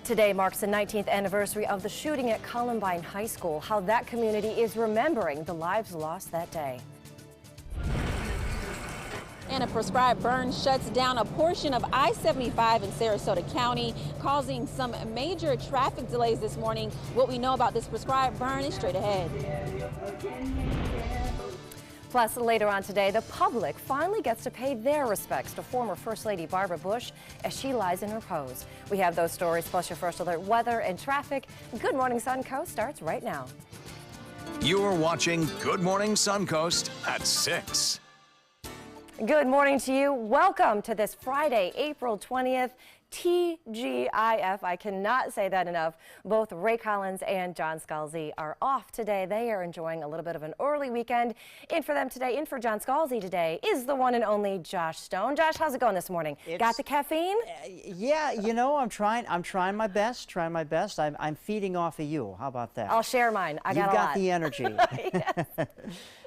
Today marks the 19th anniversary of the shooting at Columbine High School, how that community is remembering the lives lost that day. And a prescribed burn shuts down a portion of I-75 in Sarasota County, causing some major traffic delays this morning. What we know about this prescribed burn is straight ahead. Plus, later on today, the public finally gets to pay their respects to former First Lady Barbara Bush as she lies in repose. We have those stories, plus your first alert weather and traffic. Good Morning Suncoast starts right now. You're watching Good Morning Suncoast at 6. Good morning to you. Welcome to this Friday, April 20th. TGIF. I cannot say that enough. Both Ray Collins and John Scalzi are off today. They are enjoying a little bit of an early weekend. In for them today, in for John Scalzi today, is the one and only Josh Stone. Josh, how's it going this morning? Got the caffeine? Yeah, you know, I'm trying my best, I'm feeding off of you. How about that? I'll share mine. I got a lot. You've got the energy.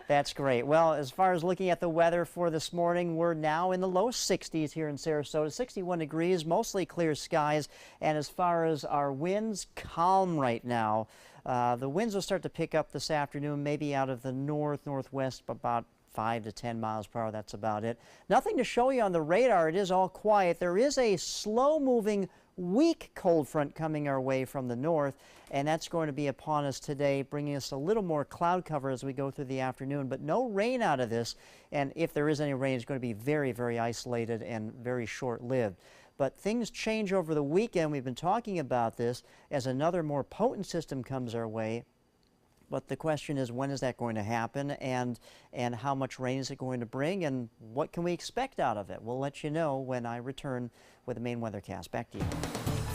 That's great. Well, as far as looking at the weather for this morning, we're now in the low 60s here in Sarasota, 61 degrees, mostly clear skies. And as far as our winds, calm right now. The winds will start to pick up this afternoon, maybe out of the northwest, about 5 to 10 miles per hour. That's about it. Nothing to show you on the radar. It is all quiet. There is a slow-moving, weak cold front coming our way from the north, and that's going to be upon us today, bringing us a little more cloud cover as we go through the afternoon, but no rain out of this. And if there is any rain, it's going to be very, very isolated and very short-lived. But things change over the weekend. We've been talking about this as another more potent system comes our way. But the question is, when is that going to happen, and how much rain is it going to bring, and what can we expect out of it? We'll let you know when I return with the main weathercast. Back to you.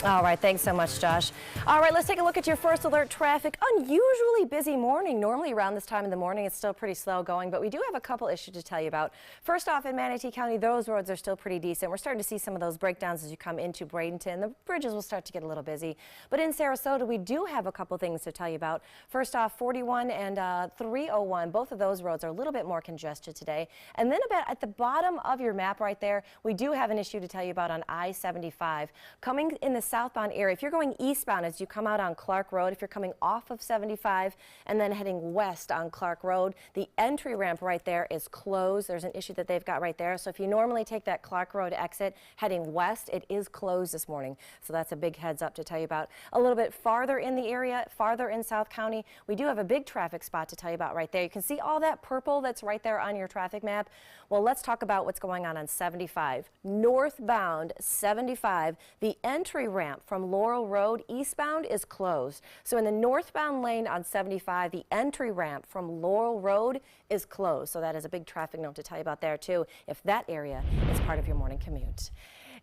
All right, thanks so much, Josh. All right, let's take a look at your first alert traffic. Unusually busy morning. Normally around this time in the morning, it's still pretty slow going, but we do have a couple issues to tell you about. First off, in Manatee County, those roads are still pretty decent. We're starting to see some of those breakdowns as you come into Bradenton. The bridges will start to get a little busy. But in Sarasota, we do have a couple things to tell you about. First off, 41 and 301, both of those roads are a little bit more congested today. And then about at the bottom of your map right there, we do have an issue to tell you about on I-75. Coming in the southbound area, if you're going eastbound as you come out on Clark Road, if you're coming off of 75 and then heading west on Clark Road, the entry ramp right there is closed. There's an issue that they've got right there. So if you normally take that Clark Road exit heading west, it is closed this morning. So that's a big heads up to tell you about. A little bit farther in the area, farther in South County, we do have a big traffic spot to tell you about right there. You can see all that purple that's right there on your traffic map. Well, let's talk about what's going on 75. Northbound 75, the entry ramp from Laurel Road eastbound is closed. So in the northbound lane on 75, the entry ramp from Laurel Road is closed. So that is a big traffic note to tell you about there too, if that area is part of your morning commute.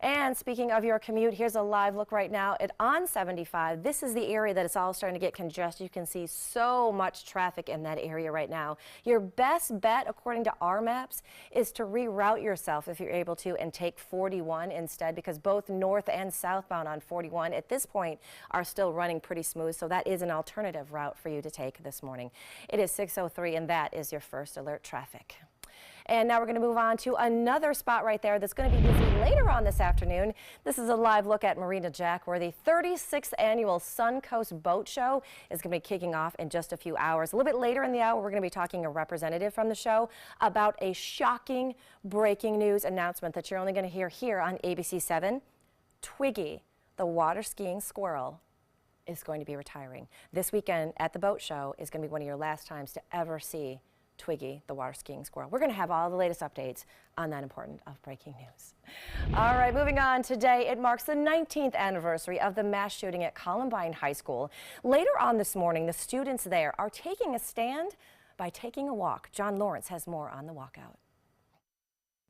And speaking of your commute, here's a live look right now on 75. This is the area that it's all starting to get congested. You can see so much traffic in that area right now. Your best bet, according to our maps, is to reroute yourself if you're able to and take 41 instead, because both north and southbound on 41 at this point are still running pretty smooth. So that is an alternative route for you to take this morning. It is 6:03 and that is your first alert traffic. And now we're going to move on to another spot right there that's going to be busy later on this afternoon. This is a live look at Marina Jack, where the 36th annual Suncoast Boat Show is going to be kicking off in just a few hours. A little bit later in the hour, we're going to be talking to a representative from the show about a shocking breaking news announcement that you're only going to hear here on ABC 7. Twiggy, the water skiing squirrel, is going to be retiring. This weekend at the boat show is going to be one of your last times to ever see Twiggy, the water skiing squirrel. We're going to have all the latest updates on that important breaking news. All right, moving on. Today, it marks the 19th anniversary of the mass shooting at Columbine High School. Later on this morning, the students there are taking a stand by taking a walk. John Lawrence has more on the walkout.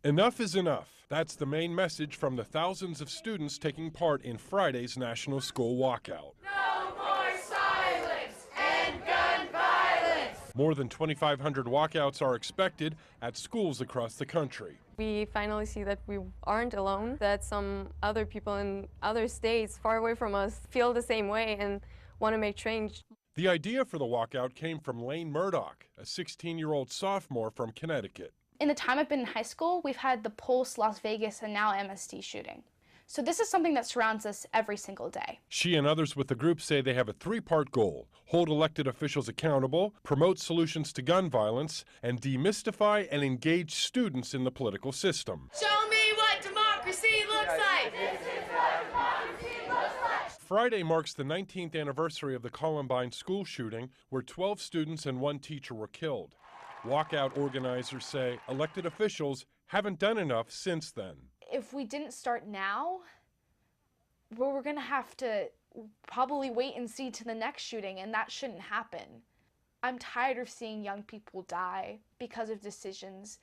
Enough is enough. That's the main message from the thousands of students taking part in Friday's National School Walkout. No more silence and gun violence! More than 2,500 walkouts are expected at schools across the country. We finally see that we aren't alone, that some other people in other states far away from us feel the same way and want to make change. The idea for the walkout came from Lane Murdoch, a 16-year-old sophomore from Connecticut. In the time I've been in high school, we've had the Pulse, Las Vegas, and now MST shooting. So this is something that surrounds us every single day. She and others with the group say they have a three-part goal: hold elected officials accountable, promote solutions to gun violence, and demystify and engage students in the political system. Show me what democracy looks like. Friday marks the 19th anniversary of the Columbine school shooting, where 12 students and 1 teacher were killed. Walkout organizers say elected officials haven't done enough since then. If we didn't start now, we're going to have to probably wait and see to the next shooting, and that shouldn't happen. I'm tired of seeing young people die because of decisions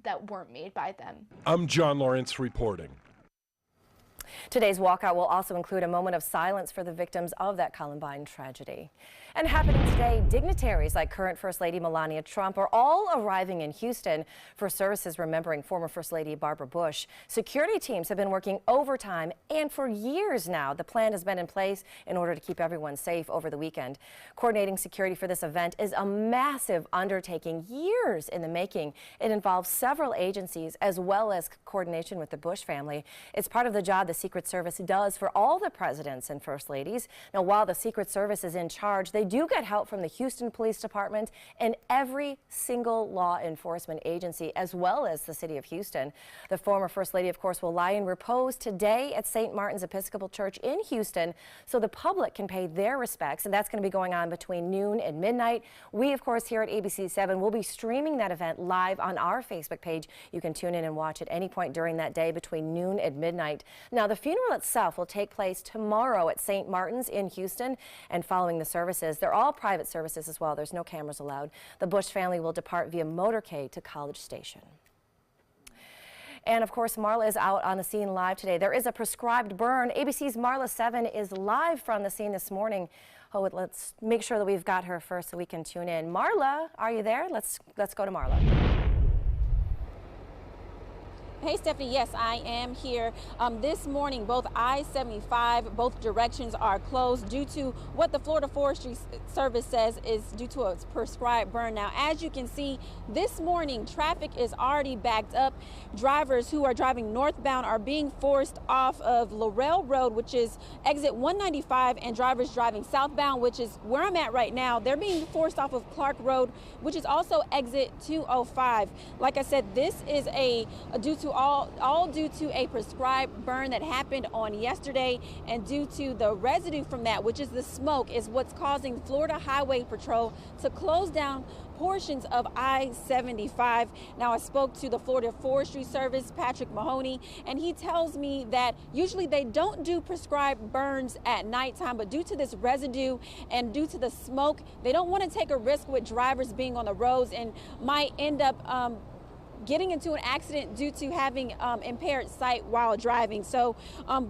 that weren't made by them. I'm John Lawrence reporting. Today's walkout will also include a moment of silence for the victims of that Columbine tragedy. And happening today, dignitaries like current First Lady Melania Trump are all arriving in Houston for services remembering former First Lady Barbara Bush. Security teams have been working overtime, and for years now, the plan has been in place in order to keep everyone safe over the weekend. Coordinating security for this event is a massive undertaking, years in the making. It involves several agencies as well as coordination with the Bush family. It's part of the job the Secret Service does for all the presidents and first ladies. Now, while the Secret Service is in charge, they do get help from the Houston Police Department and every single law enforcement agency, as well as the city of Houston. The former First Lady, of course, will lie in repose today at St. Martin's Episcopal Church in Houston so the public can pay their respects, and that's going to be going on between noon and midnight. We, of course, here at ABC 7 will be streaming that event live on our Facebook page. You can tune in and watch at any point during that day between noon and midnight. Now, the funeral itself will take place tomorrow at St. Martin's in Houston, and following the services, they're all private services as well. There's no cameras allowed. The Bush family will depart via motorcade to College Station. And of course, Marla is out on the scene live today. There is a prescribed burn. ABC's Marla 7 is live from the scene this morning. Oh, let's make sure that we've got her first so we can tune in. Marla, are you there? Let's go to Marla. Hey Stephanie, yes, I am here. This morning, both I-75, both directions are closed due to what the Florida Forestry Service says is due to a prescribed burn. Now, as you can see, this morning, traffic is already backed up. Drivers who are driving northbound are being forced off of Laurel Road, which is exit 195, and drivers driving southbound, which is where I'm at right now, they're being forced off of Clark Road, which is also exit 205. Like I said, this is due to all due to a prescribed burn that happened on yesterday, and due to the residue from that, which is the smoke, is what's causing Florida Highway Patrol to close down portions of I-75. Now, I spoke to the Florida Forestry Service, Patrick Mahoney, and he tells me that usually they don't do prescribed burns at nighttime, but due to this residue and due to the smoke, they don't want to take a risk with drivers being on the roads and might end up getting into an accident due to having impaired sight while driving. So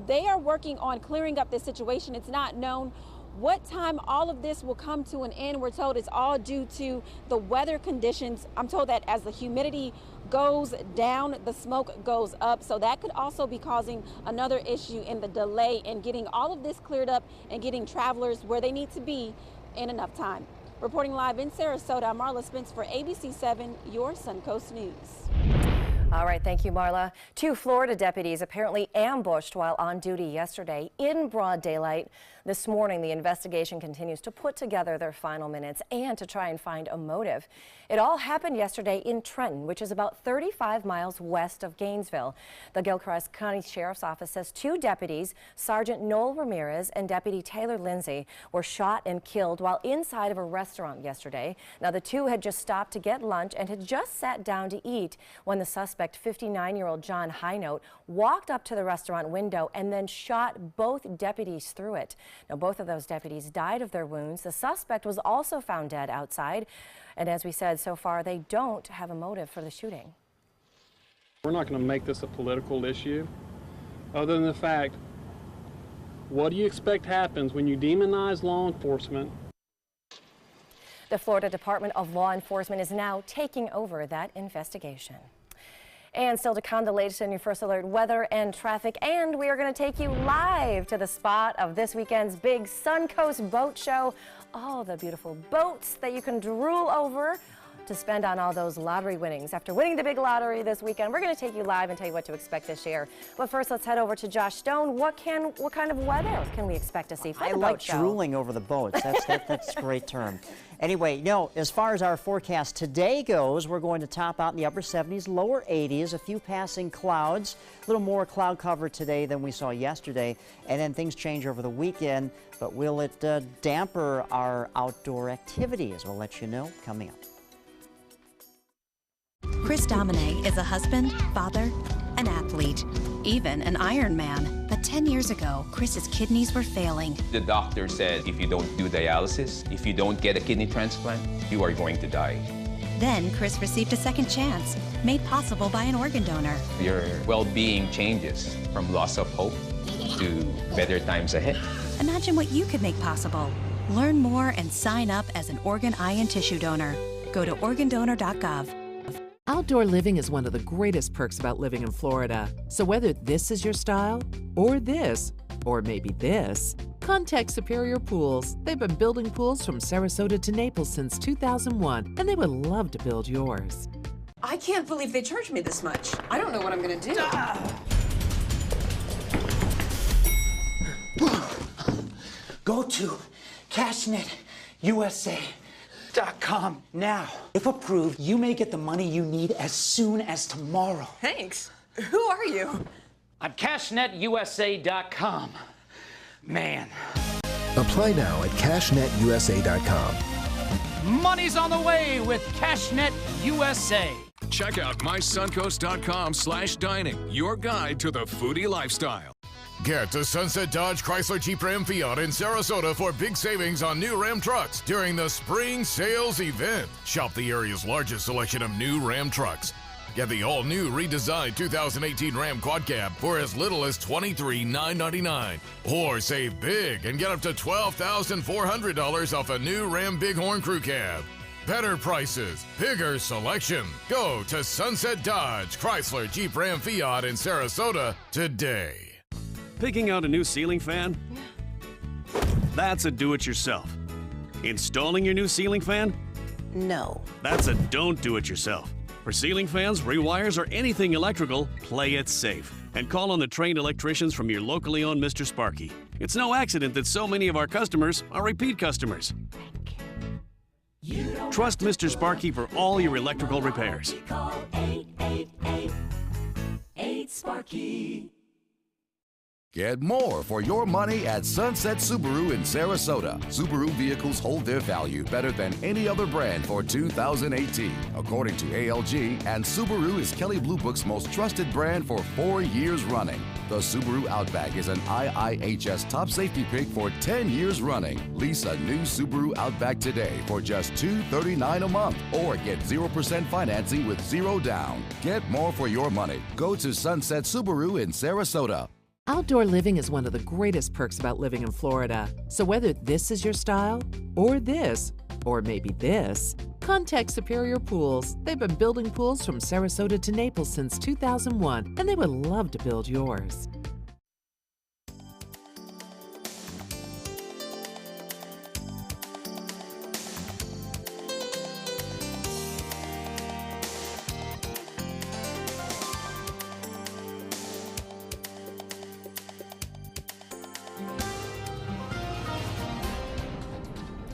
they are working on clearing up this situation. It's not known what time all of this will come to an end. We're told it's all due to the weather conditions. I'm told that as the humidity goes down, the smoke goes up. So that could also be causing another issue in the delay in getting all of this cleared up and getting travelers where they need to be in enough time. Reporting live in Sarasota, I'm Marla Spence for ABC 7, your Suncoast News. All right, thank you, Marla. 2 Florida deputies apparently ambushed while on duty yesterday in broad daylight. This morning, the investigation continues to put together their final minutes and to try and find a motive. It all happened yesterday in Trenton, which is about 35 miles west of Gainesville. The Gilchrist County Sheriff's Office says 2 deputies, Sergeant Noel Ramirez and Deputy Taylor Lindsay, were shot and killed while inside of a restaurant yesterday. Now, the 2 had just stopped to get lunch and had just sat down to eat when the suspect, 59-year-old John Highnote, walked up to the restaurant window and then shot both deputies through it. Now, both of those deputies died of their wounds. The suspect was also found dead outside. And as we said, so far, they don't have a motive for the shooting. We're not going to make this a political issue, other than the fact, what do you expect happens when you demonize law enforcement? The Florida Department of Law Enforcement is now taking over that investigation. And still to come, the latest in your First Alert weather and traffic. And we are going to take you live to the spot of this weekend's big Suncoast Boat Show. All the beautiful boats that you can drool over to spend on all those lottery winnings. After winning the big lottery this weekend, we're going to take you live and tell you what to expect this year. But first, let's head over to Josh Stone. What kind of weather can we expect to see for the boat like show? drooling over the boats. That's a great term. Anyway, as far as our forecast today goes, we're going to top out in the upper 70s, lower 80s, a few passing clouds, a little more cloud cover today than we saw yesterday, and then things change over the weekend. But will it damper our outdoor activities? We'll let you know coming up. Chris Domine is a husband, father, an athlete, even an Ironman. But 10 years ago, Chris's kidneys were failing. The doctor said if you don't do dialysis, if you don't get a kidney transplant, you are going to die. Then Chris received a second chance, made possible by an organ donor. Your well-being changes from loss of hope to better times ahead. Imagine what you could make possible. Learn more and sign up as an organ, eye, and tissue donor. Go to organdonor.gov. Outdoor living is one of the greatest perks about living in Florida. So whether this is your style, or this, or maybe this, contact Superior Pools. They've been building pools from Sarasota to Naples since 2001, and they would love to build yours. I can't believe they charged me this much. I don't know what I'm gonna do. Go to CashNetUSA.com now. If approved, you may get the money you need as soon as tomorrow. Thanks. Who are you? I'm CashNetUSA.com. Man. Apply now at CashNetUSA.com. Money's on the way with CashNet USA. Check out mysuncoast.com/dining, your guide to the foodie lifestyle. Get to Sunset Dodge Chrysler Jeep Ram Fiat in Sarasota for big savings on new Ram trucks during the spring sales event. Shop the area's largest selection of new Ram trucks. Get the all-new redesigned 2018 Ram Quad Cab for as little as $23,999. Or save big and get up to $12,400 off a new Ram Bighorn Crew Cab. Better prices, bigger selection. Go to Sunset Dodge Chrysler Jeep Ram Fiat in Sarasota today. Picking out a new ceiling fan? That's a do-it-yourself. Installing your new ceiling fan? No. That's a don't do-it-yourself. For ceiling fans, rewires, or anything electrical, play it safe. And call on the trained electricians from your locally owned Mr. Sparky. It's no accident that so many of our customers are repeat customers. Trust Mr. Sparky for all your electrical repairs. Call 888-8-SPARKY. Get more for your money at Sunset Subaru in Sarasota. Subaru vehicles hold their value better than any other brand for 2018, according to ALG, and Subaru is Kelley Blue Book's most trusted brand for 4 years running. The Subaru Outback is an IIHS top safety pick for 10 years running. Lease a new Subaru Outback today for just $239 a month, or get 0% financing with zero down. Get more for your money. Go to Sunset Subaru in Sarasota. Outdoor living is one of the greatest perks about living in Florida. So whether this is your style, or this, or maybe this, contact Superior Pools. They've been building pools from Sarasota to Naples since 2001, and they would love to build yours.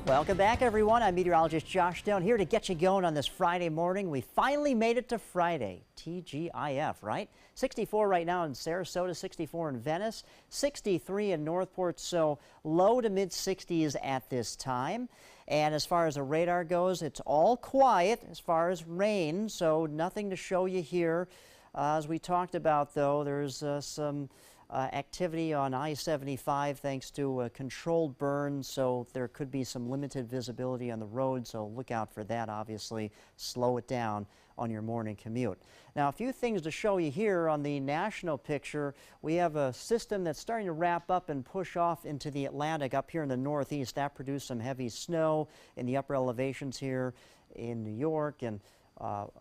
Welcome back, everyone. I'm meteorologist Josh Stone here to get you going on this Friday morning. We finally made it to Friday. TGIF, right? 64 right now in Sarasota, 64 in Venice, 63 in Northport, so low to mid 60s at this time. And as far as the radar goes, it's all quiet as far as rain, so nothing to show you here. As we talked about, though, there's some activity on I-75 thanks to a controlled burn, so there could be some limited visibility on the road, so look out for that, obviously. Slow it down on your morning commute. Now, a few things to show you here on the national picture. We have a system that's starting to wrap up and push off into the Atlantic up here in the northeast. That produced some heavy snow in the upper elevations here in New York and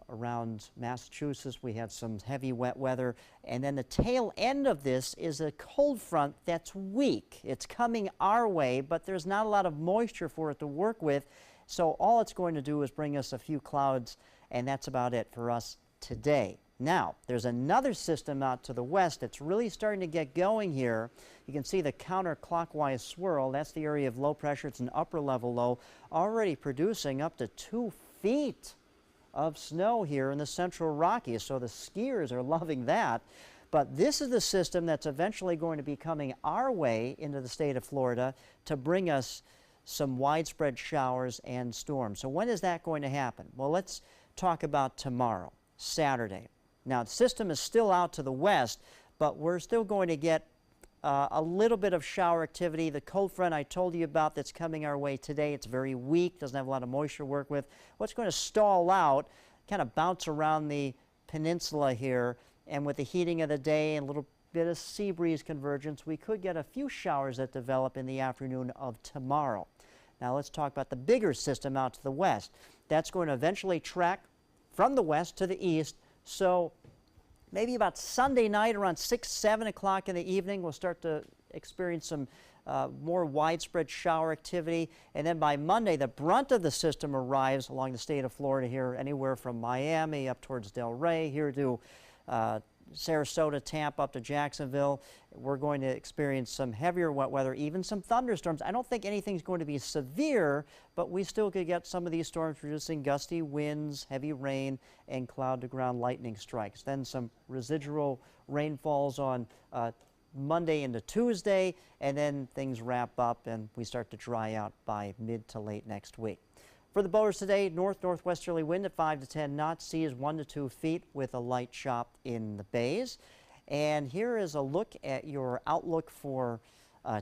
around Massachusetts. We had some heavy wet weather, and then the tail end of this is a cold front that's weak. It's coming our way, but there's not a lot of moisture for it to work with, So all it's going to do is bring us a few clouds, and that's about it for us today. Now, there's another system out to the west that's really starting to get going here. You can see the counterclockwise swirl. That's the area of low pressure. It's an upper level low, already producing up to 2 feet of snow here in the central Rockies. So the skiers are loving that. But this is the system that's eventually going to be coming our way into the state of Florida to bring us some widespread showers and storms. So when is that going to happen? Well, let's talk about tomorrow, Saturday. Now, the system is still out to the west, but we're still going to get a little bit of shower activity. The cold front I told you about that's coming our way today, it's very weak, doesn't have a lot of moisture to work with. What's going to stall out, kind of bounce around the peninsula here, and with the heating of the day and a little bit of sea breeze convergence, we could get a few showers that develop in the afternoon of tomorrow. Now let's talk about the bigger system out to the west. That's going to eventually track from the west to the east. So maybe about Sunday night around 6, 7 o'clock in the evening, we'll start to experience some more widespread shower activity. And then by Monday, the brunt of the system arrives along the state of Florida here, anywhere from Miami up towards Del Rey, here to Sarasota, Tampa, up to Jacksonville. We're going to experience some heavier wet weather, even some thunderstorms. I don't think anything's going to be severe, but we still could get some of these storms producing gusty winds, heavy rain, and cloud-to-ground lightning strikes. Then some residual rainfalls on Monday into Tuesday, and then things wrap up and we start to dry out by mid to late next week. For the boaters today, north-northwesterly wind at 5 to 10 knots, sea is 1 to 2 feet with a light chop in the bays. And here is a look at your outlook for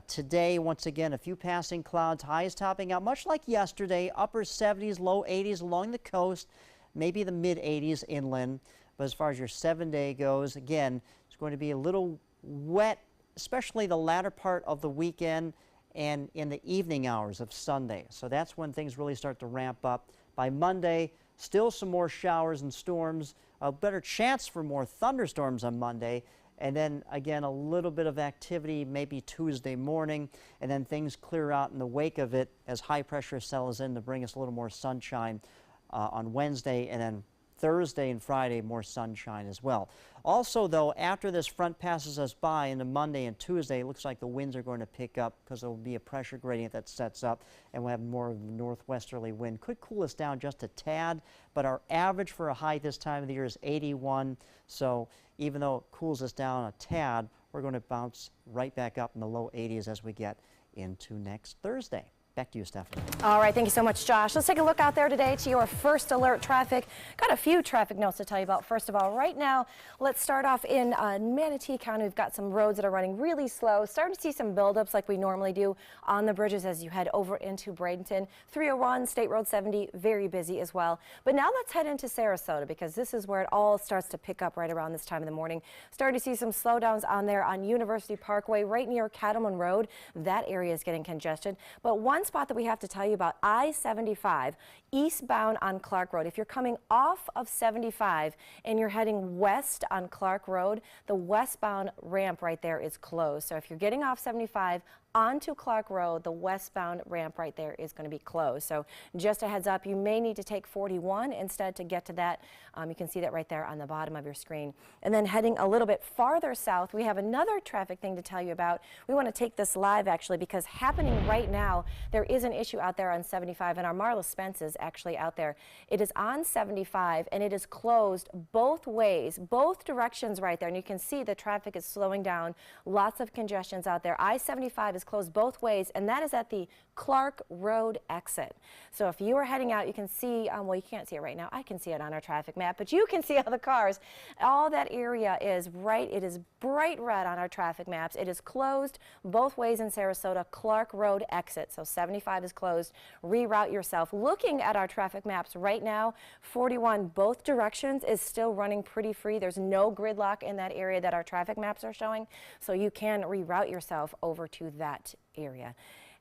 today. Once again, a few passing clouds, highs topping out much like yesterday, upper 70s, low 80s along the coast, maybe the mid 80s inland. But as far as your 7-day goes, again, it's going to be a little wet, especially the latter part of the weekend and in the evening hours of Sunday. So that's when things really start to ramp up. By Monday, still some more showers and storms, a better chance for more thunderstorms on Monday, and then again a little bit of activity maybe Tuesday morning, and then things clear out in the wake of it as high pressure settles in to bring us a little more sunshine on Wednesday, and then Thursday and Friday, more sunshine as well. Also, though, after this front passes us by into Monday and Tuesday, it looks like the winds are going to pick up because there will be a pressure gradient that sets up, and we'll have more of a northwesterly wind. Could cool us down just a tad, but our average for a high this time of the year is 81. So even though it cools us down a tad, we're going to bounce right back up in the low 80s as we get into next Thursday. Back to you, Stephanie. All right, thank you so much, Josh. Let's take a look out there today to your first alert traffic. Got a few traffic notes to tell you about. First of all, right now, let's start off in Manatee County. We've got some roads that are running really slow. Starting to see some buildups like we normally do on the bridges as you head over into Bradenton. 301, State Road 70, very busy as well. But now let's head into Sarasota because this is where it all starts to pick up right around this time of the morning. Starting to see some slowdowns on there on University Parkway right near Cattleman Road. That area is getting congested. But one spot that we have to tell you about, I-75 eastbound on Clark Road. If you're coming off of 75 and you're heading west on Clark Road, the westbound ramp right there is closed. So if you're getting off 75 onto Clark Road, the westbound ramp right there is going to be closed. So just a heads up, you may need to take 41 instead to get to that. You can see that right there on the bottom of your screen. And then heading a little bit farther south, we have another traffic thing to tell you about. We want to take this live actually because happening right now, there is an issue out there on 75, and our Marla Spence is actually out there. It is on 75 and it is closed both ways, both directions right there. And you can see the traffic is slowing down. Lots of congestions out there. I-75 is closed both ways, and that is at the Clark Road exit. So if you are heading out, you can see, well, you can't see it right now. I can see it on our traffic map, but you can see all the cars. All that area is it is bright red on our traffic maps. It is closed both ways in Sarasota, Clark Road exit. So 75 is closed. Reroute yourself. Looking at our traffic maps right now, 41 both directions is still running pretty free. There's no gridlock in that area that our traffic maps are showing, so you can reroute yourself over to that area.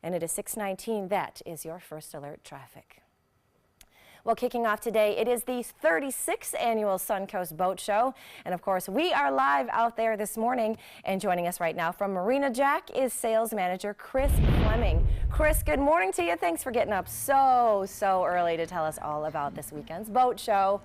And it is 6:19. That is your first alert traffic. Well, kicking off today, it is the 36th annual Suncoast Boat Show. And of course, we are live out there this morning. And joining us right now from Marina Jack is sales manager Chris Fleming. Chris, good morning to you. Thanks for getting up so early to tell us all about this weekend's boat show.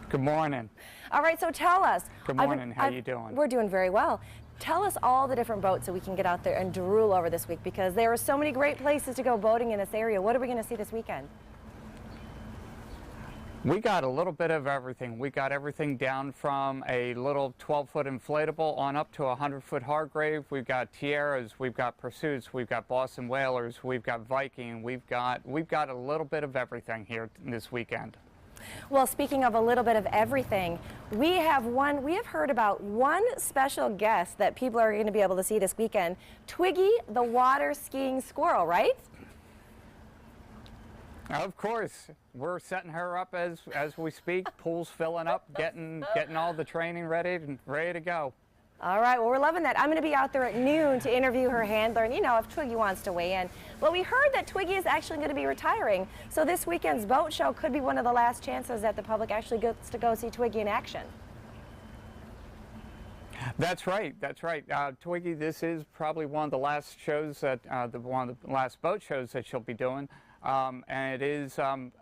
Good morning. All right, so tell us. Good morning. How you doing? We're doing very well. Tell us all the different boats that we can get out there and drool over this week, because there are so many great places to go boating in this area. What are we going to see this weekend? We got a little bit of everything. We got everything down from a little 12-foot inflatable on up to a 100-foot Hargrave. We've got Tierras, we've got Pursuits, we've got Boston Whalers, we've got Viking. We've got a little bit of everything here this weekend. Well, speaking of a little bit of everything, we have heard about one special guest that people are going to be able to see this weekend, Twiggy the water skiing squirrel, right? Of course, we're setting her up as we speak. Pool's filling up, getting all the training ready to go. All right, well, we're loving that. I'm going to be out there at noon to interview her handler, and if Twiggy wants to weigh in. But we heard that Twiggy is actually going to be retiring, so this weekend's boat show could be one of the last chances that the public actually gets to go see Twiggy in action. That's right. That's right. Twiggy, this is probably one of the last shows that one of the last boat shows that she'll be doing. And it is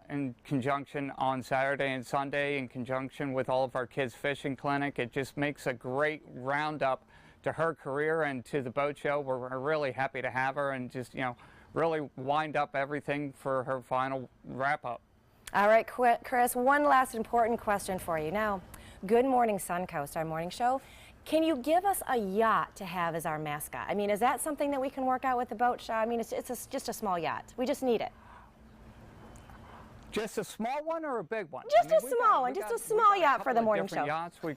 in conjunction on Saturday and Sunday, in conjunction with all of our kids' fishing clinic. It just makes a great roundup to her career and to the boat show. We're really happy to have her and just, really wind up everything for her final wrap-up. All right, Chris, one last important question for you. Now, Good Morning Suncoast, our morning show. Can you give us a yacht to have as our mascot? I mean, is that something that we can work out with the boat show? I mean, it's just a small yacht. We just need it. Just a small one or a big one? Just a small one, just a small yacht for the morning show. Yachts. We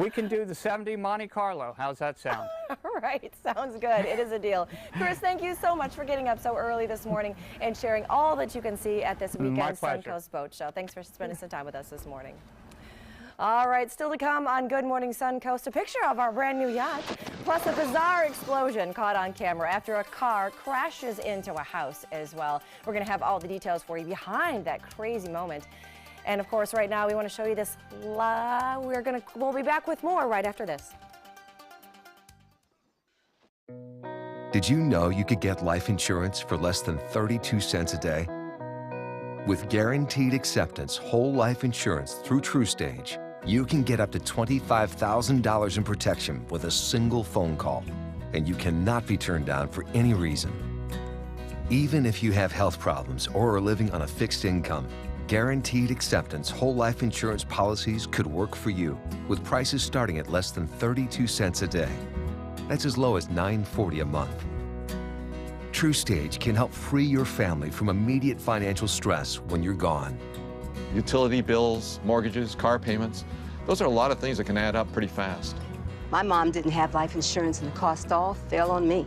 can do the 70 Monte Carlo. How's that sound? All right, sounds good. It is a deal. Chris, thank you so much for getting up so early this morning and sharing all that you can see at this weekend's Suncoast Boat Show. Thanks for spending some time with us this morning. All right, still to come on Good Morning Suncoast, a picture of our brand new yacht, plus a bizarre explosion caught on camera after a car crashes into a house as well. We're going to have all the details for you behind that crazy moment. And of course, right now we want to show you this. We'll be back with more right after this. Did you know you could get life insurance for less than 32 cents a day? With guaranteed acceptance whole life insurance through TruStage, you can get up to $25,000 in protection with a single phone call, and you cannot be turned down for any reason. Even if you have health problems or are living on a fixed income, guaranteed acceptance whole life insurance policies could work for you with prices starting at less than 32 cents a day. That's as low as $9.40 a month. TruStage can help free your family from immediate financial stress when you're gone. Utility bills, mortgages, car payments, those are a lot of things that can add up pretty fast. My mom didn't have life insurance and the cost all fell on me.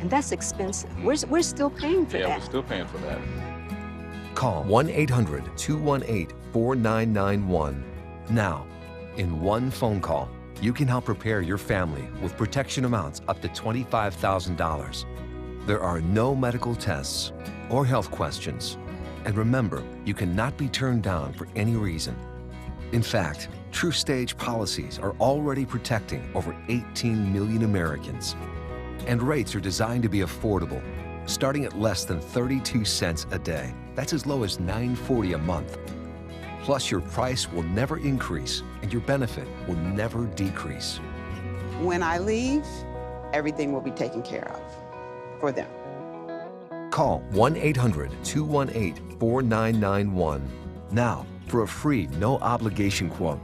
And that's expensive. We're still paying for that. Yeah, we're still paying for that. Call 1-800-218-4991 now. In one phone call, you can help prepare your family with protection amounts up to $25,000. There are no medical tests or health questions. And remember, you cannot be turned down for any reason. In fact, TruStage policies are already protecting over 18 million Americans. And rates are designed to be affordable, starting at less than 32 cents a day. That's as low as $9.40 a month. Plus, your price will never increase and your benefit will never decrease. When I leave, everything will be taken care of for them. Call 1-800-218-4991 now for a free, no-obligation quote.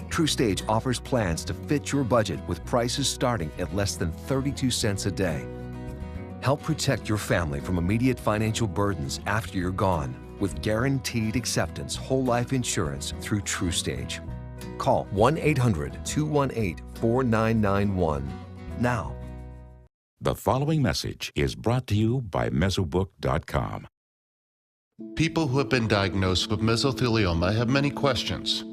TruStage offers plans to fit your budget with prices starting at less than 32 cents a day. Help protect your family from immediate financial burdens after you're gone with guaranteed acceptance whole life insurance through TruStage. Call 1-800-218-4991 now. The following message is brought to you by Mesobook.com. People who have been diagnosed with mesothelioma have many questions.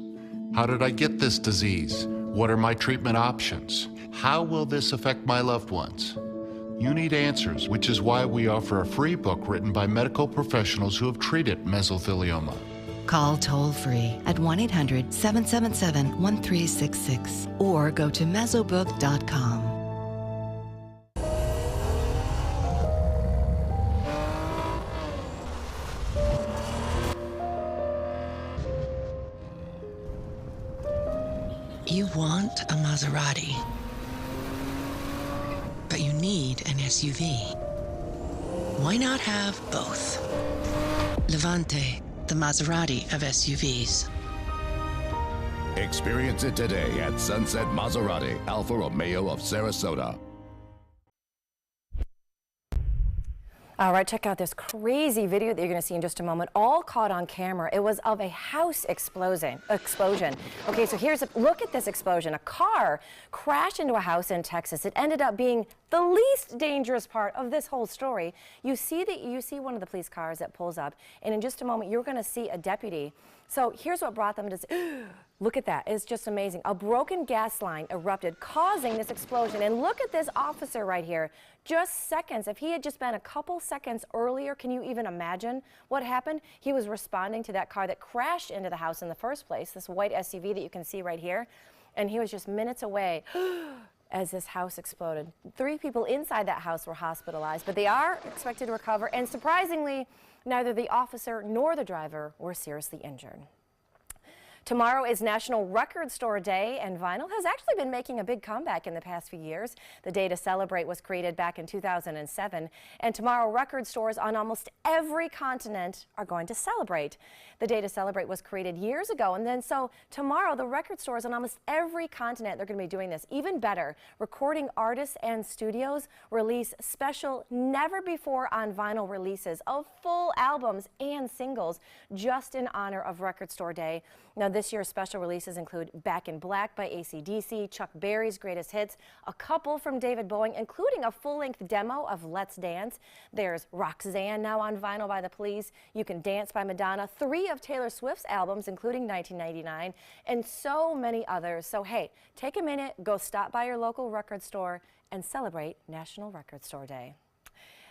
How did I get this disease? What are my treatment options? How will this affect my loved ones? You need answers, which is why we offer a free book written by medical professionals who have treated mesothelioma. Call toll-free at 1-800-777-1366 or go to mesobook.com. You want a Maserati, but you need an SUV. Why not have both? Levante, the Maserati of SUVs. Experience it today at Sunset Maserati, Alfa Romeo of Sarasota. All right, check out this crazy video that you're going to see in just a moment, all caught on camera. It was of a house explosion. Okay, so look at this explosion. A car crashed into a house in Texas. It ended up being the least dangerous part of this whole story. You see one of the police cars that pulls up, and in just a moment, you're going to see a deputy. So here's what brought them to look at that. It's just amazing. A broken gas line erupted, causing this explosion. And look at this officer right here. Just seconds. If he had just been a couple seconds earlier, can you even imagine what happened? He was responding to that car that crashed into the house in the first place, this white SUV that you can see right here. And he was just minutes away as this house exploded. 3 people inside that house were hospitalized, but they are expected to recover. And surprisingly, neither the officer nor the driver were seriously injured. Tomorrow is National Record Store Day, and vinyl has actually been making a big comeback in the past few years. The day to celebrate was created back in 2007, and tomorrow record stores on almost every continent are going to celebrate. The day to celebrate was created years ago, and then so tomorrow the record stores on almost every continent, they're going to be doing this. Even better, recording artists and studios release special never before on vinyl releases of full albums and singles just in honor of Record Store Day. Now, this year's special releases include Back in Black by AC/DC, Chuck Berry's Greatest Hits, a couple from David Bowie, including a full-length demo of Let's Dance. There's Roxanne now on vinyl by The Police, You Can Dance by Madonna, 3 of Taylor Swift's albums, including 1999, and so many others. So, hey, take a minute, go stop by your local record store and celebrate National Record Store Day.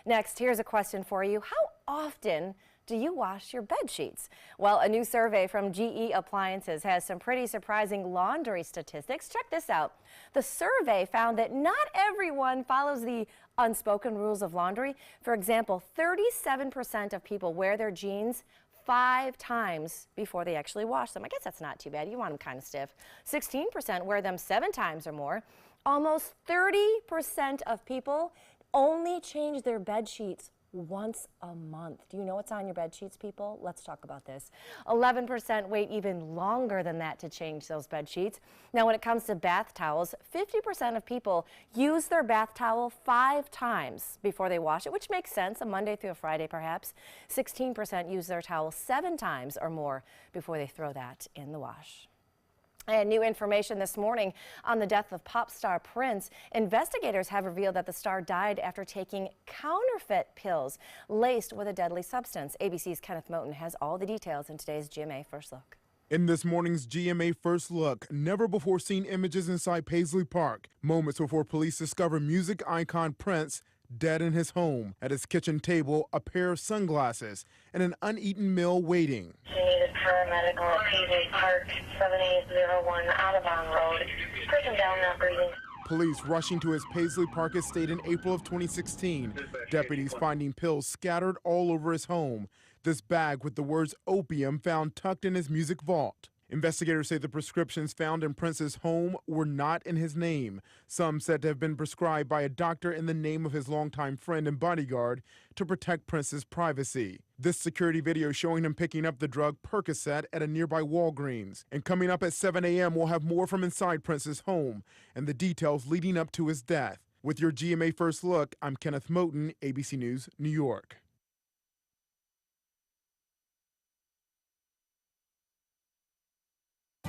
Next, here's a question for you. How often do you wash your bed sheets? Well, a new survey from GE Appliances has some pretty surprising laundry statistics. Check this out. The survey found that not everyone follows the unspoken rules of laundry. For example, 37% of people wear their jeans 5 times before they actually wash them. I guess that's not too bad. You want them kind of stiff. 16% wear them 7 times or more. Almost 30% of people only change their bed sheets once a month. Do you know what's on your bed sheets, people? Let's talk about this. 11% wait even longer than that to change those bed sheets. Now, when it comes to bath towels, 50% of people use their bath towel 5 times before they wash it, which makes sense, a Monday through a Friday perhaps. 16% use their towel 7 times or more before they throw that in the wash. And new information this morning on the death of pop star Prince. Investigators have revealed that the star died after taking counterfeit pills laced with a deadly substance. ABC's Kenneth Moten has all the details in today's GMA First Look. In this morning's GMA First Look, never before seen images inside Paisley Park. Moments before police discover music icon Prince dead in his home. At his kitchen table, a pair of sunglasses and an uneaten meal waiting. We needed paramedical at Paisley Park, 7801 Audubon Road. Person down, not breathing. Police rushing to his Paisley Park estate in April of 2016. Deputies finding pills scattered all over his home. This bag with the words opium found tucked in his music vault. Investigators say the prescriptions found in Prince's home were not in his name. Some said to have been prescribed by a doctor in the name of his longtime friend and bodyguard to protect Prince's privacy. This security video showing him picking up the drug Percocet at a nearby Walgreens. And coming up at 7 a.m., we'll have more from inside Prince's home and the details leading up to his death. With your GMA First Look, I'm Kenneth Moten, ABC News, New York.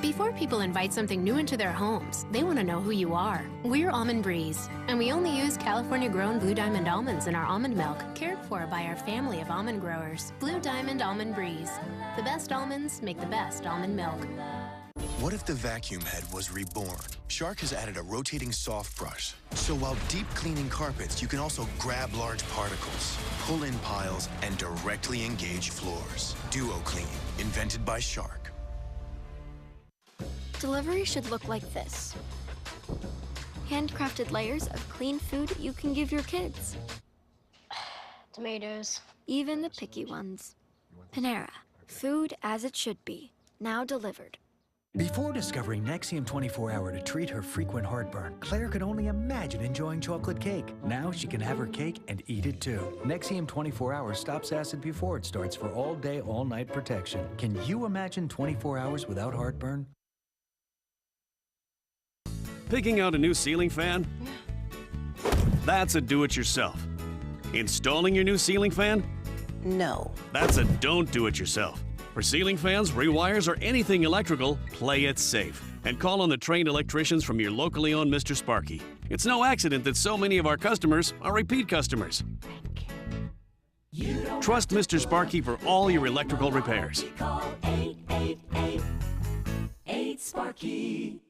Before people invite something new into their homes, they want to know who you are. We're Almond Breeze, and we only use California-grown Blue Diamond almonds in our almond milk, cared for by our family of almond growers. Blue Diamond Almond Breeze. The best almonds make the best almond milk. What if the vacuum head was reborn? Shark has added a rotating soft brush. So while deep cleaning carpets, you can also grab large particles, pull in piles, and directly engage floors. Duo Clean, invented by Shark. Delivery should look like this. Handcrafted layers of clean food you can give your kids. Tomatoes. Even the picky ones. Panera. Food as it should be. Now delivered. Before discovering Nexium 24-Hour to treat her frequent heartburn, Claire could only imagine enjoying chocolate cake. Now she can have her cake and eat it too. Nexium 24-Hour stops acid before it starts for all day, all night protection. Can you imagine 24 hours without heartburn? Picking out a new ceiling fan? That's a do-it-yourself. Installing your new ceiling fan? No. That's a don't do-it-yourself. For ceiling fans, rewires, or anything electrical, play it safe. And call on the trained electricians from your locally owned Mr. Sparky. It's no accident that so many of our customers are repeat customers. Trust Mr. Sparky for all your electrical repairs. Call 888-8-SPARKY.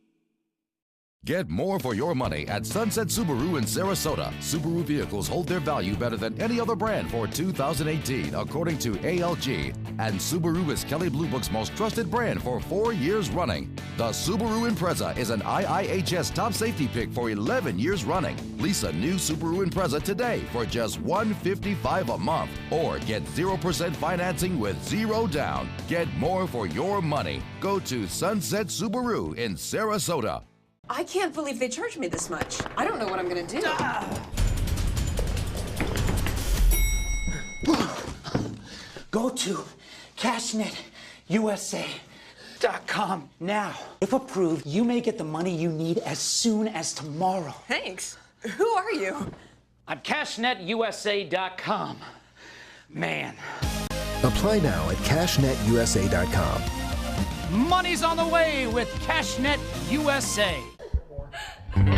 Get more for your money at Sunset Subaru in Sarasota. Subaru vehicles hold their value better than any other brand for 2018, according to ALG. And Subaru is Kelley Blue Book's most trusted brand for 4 years running. The Subaru Impreza is an IIHS top safety pick for 11 years running. Lease a new Subaru Impreza today for just $155 a month. Or get 0% financing with zero down. Get more for your money. Go to Sunset Subaru in Sarasota. I can't believe they charged me this much. I don't know what I'm gonna do. Go to CashNetUSA.com now. If approved, you may get the money you need as soon as tomorrow. Thanks. Who are you? I'm CashNetUSA.com. Man. Apply now at CashNetUSA.com. Money's on the way with CashNet USA. Thank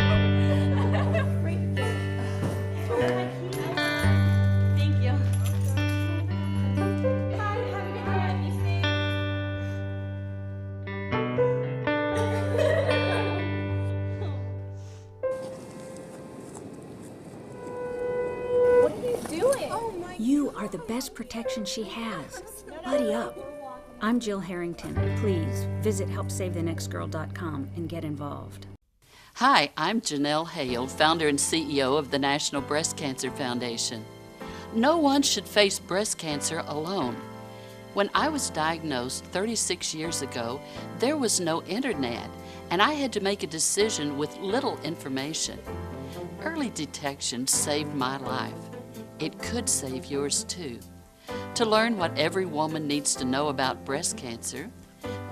you. What are you doing? Oh my. You are the best protection she has. Buddy up. I'm Jill Harrington. Please visit HelpSaveTheNextGirl.com and get involved. Hi, I'm Janelle Hale, founder and CEO of the National Breast Cancer Foundation. No one should face breast cancer alone. When I was diagnosed 36 years ago, there was no internet, and I had to make a decision with little information. Early detection saved my life. It could save yours too. To learn what every woman needs to know about breast cancer,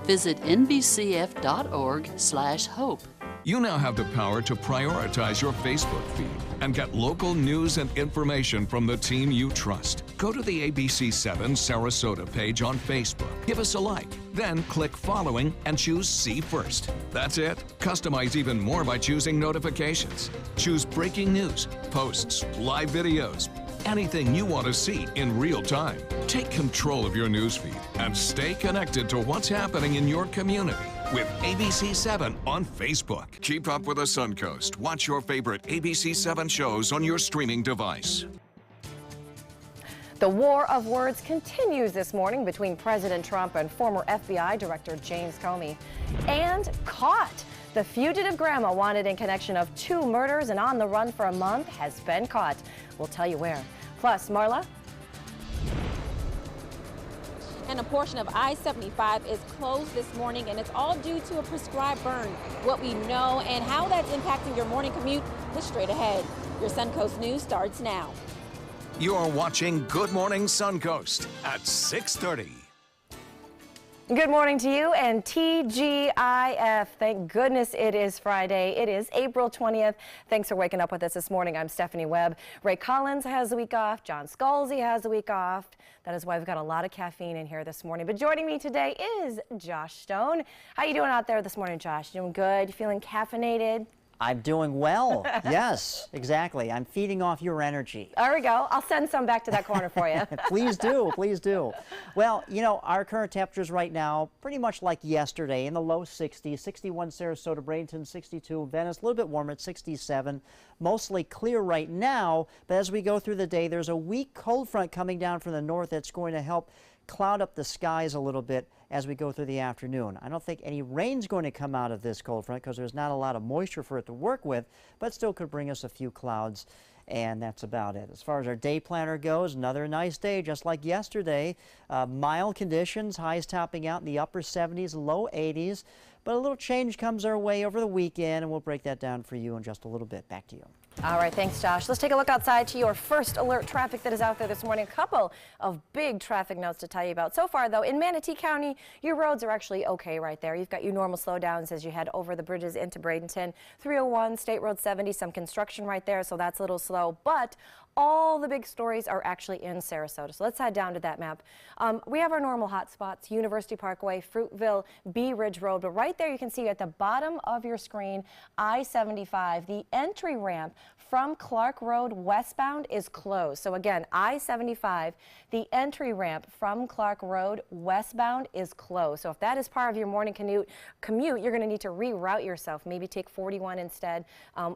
visit nbcf.org/hope. You now have the power to prioritize your Facebook feed and get local news and information from the team you trust. Go to the ABC7 Sarasota page on Facebook. Give us a like, then click following and choose See First. That's it. Customize even more by choosing notifications. Choose breaking news, posts, live videos, anything you want to see in real time. Take control of your newsfeed and stay connected to what's happening in your community with ABC7 on Facebook. Keep up with the Suncoast. Watch your favorite ABC7 shows on your streaming device. The war of words continues this morning between President Trump and former FBI Director James Comey. And caught. The fugitive grandma wanted in connection of 2 murders and on the run for a month has been caught. We'll tell you where. Plus, Marla. And a portion of I-75 is closed this morning, and it's all due to a prescribed burn. What we know and how that's impacting your morning commute is straight ahead. Your Suncoast News starts now. You're watching Good Morning Suncoast at 6:30. Good morning to you and TGIF. Thank goodness it is Friday. It is April 20th. Thanks for waking up with us this morning. I'm Stephanie Webb. Ray Collins has the week off. John Scalzi has the week off. That is why we've got a lot of caffeine in here this morning. But joining me today is Josh Stone. How you doing out there this morning, Josh? Doing good? You feeling caffeinated? I'm doing well. Yes, exactly. I'm feeding off your energy. There we go. I'll send some back to that corner for you. Please do. Please do. Well, you know, our current temperatures right now, pretty much like yesterday, in the low 60s, 61 Sarasota, Bradenton, 62 Venice, a little bit warmer at 67. Mostly clear right now, but as we go through the day, there's a weak cold front coming down from the north that's going to help cloud up the skies a little bit as we go through the afternoon. I don't think any rain's going to come out of this cold front because there's not a lot of moisture for it to work with, but still could bring us a few clouds, and that's about it. As far as our day planner goes, another nice day just like yesterday. Mild conditions, highs topping out in the upper 70s, low 80s, but a little change comes our way over the weekend, and we'll break that down for you in just a little bit. Back to you. All right, thanks, Josh. Let's take a look outside to your first alert traffic that is out there this morning. A couple of big traffic notes to tell you about. So far, though, in Manatee County, your roads are actually okay right there. You've got your normal slowdowns as you head over the bridges into Bradenton. 301, State Road 70, some construction right there, so that's a little slow. But all the big stories are actually in Sarasota. So let's head down to that map. We have our normal hot spots, University Parkway, Fruitville, Bee Ridge Road. But right there you can see at the bottom of your screen, I-75, the entry ramp from Clark Road westbound is closed. So again, I-75, the entry ramp from Clark Road westbound is closed. So if that is part of your morning commute, you're going to need to reroute yourself. Maybe take 41 instead.